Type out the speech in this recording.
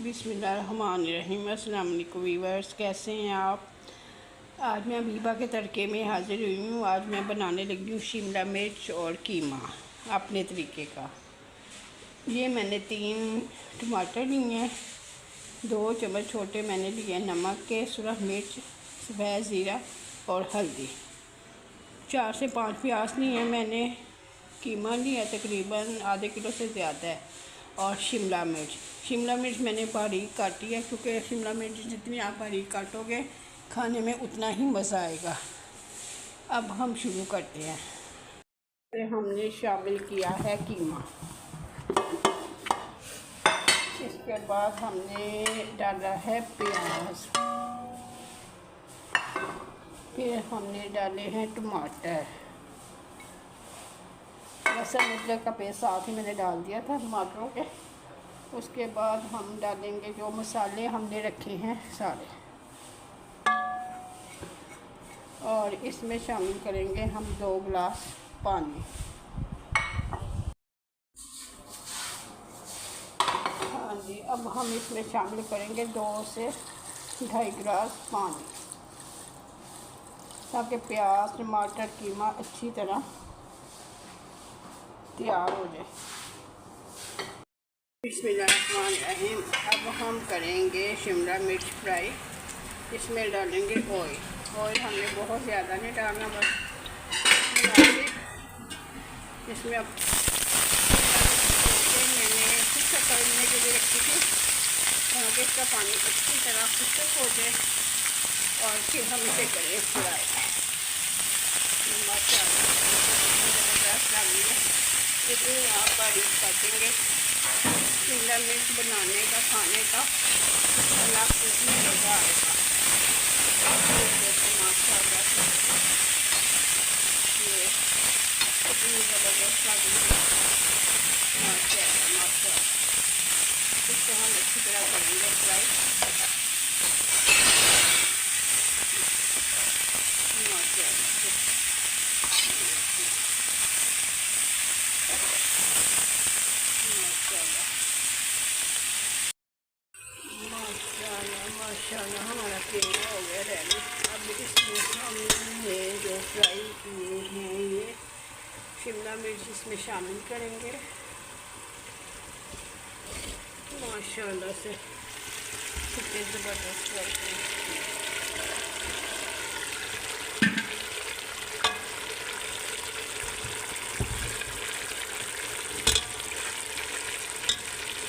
बिस्मिल्लाहिर्रहमानिर्रहीम। अस्सलाम वालेकुम वीवर्स, कैसे हैं आप। आज मैं हबीबा के तड़के में हाज़िर हुई हूँ। आज मैं बनाने लगी हूँ शिमला मिर्च और कीमा अपने तरीके का। ये मैंने 3 टमाटर लिए हैं, 2 चम्मच छोटे मैंने लिए नमक के, सुरख मिर्च, सफ़ेद ज़ीरा और हल्दी। 4 से 5 प्याज लिए हैं मैंने। कीमा लिया तकरीबन आधे किलो से ज़्यादा है। और शिमला मिर्च मैंने बारीक काटी है, क्योंकि शिमला मिर्च जितनी आप बारीक काटोगे खाने में उतना ही मज़ा आएगा। अब हम शुरू करते हैं। हमने शामिल किया है कीमा। इसके बाद हमने डाला है प्याज, फिर हमने डाले हैं टमाटर। लहसुन अदरक का पेस्ट साथ ही मैंने डाल दिया था टमाटरों के। उसके बाद हम डालेंगे जो मसाले हमने रखे हैं सारे, और इसमें शामिल करेंगे हम 2 गिलास पानी। हाँ जी, अब हम इसमें शामिल करेंगे 2 से 2.5 गिलास पानी, ताकि प्याज टमाटर कीमा अच्छी तरह तैयार हो जाए। बिस्मिल्लाहिर्रहमानिर्रहीम। अब हम करेंगे शिमला मिर्च फ्राई। इसमें डालेंगे ऑयल हमने बहुत ज़्यादा नहीं डालना, बस इसमें अब मैंने खुश्क करने के लिए रखी थी, ताकि इसका पानी अच्छी तरह खुश्क हो जाए और फिर हम इसे करें फ्राई। जितनी आप बारीक काटेंगे शिमला मिर्च बनाने का खाने का अलग उसमें मज़ा आएगा। माशाल्लाह ये कितनी ज़बरदस्त लग रही है। माशाल्लाह इसको हम अच्छी तरह करेंगे फ्राई। माशाल्लाह हमारा कीमा हो गया रेडी। अब इसमें हमने जो फ्राई किए हैं ये शिमला मिर्च इसमें शामिल करेंगे। माशाल्लाह से कितने ज़बरदस्त फ्राई।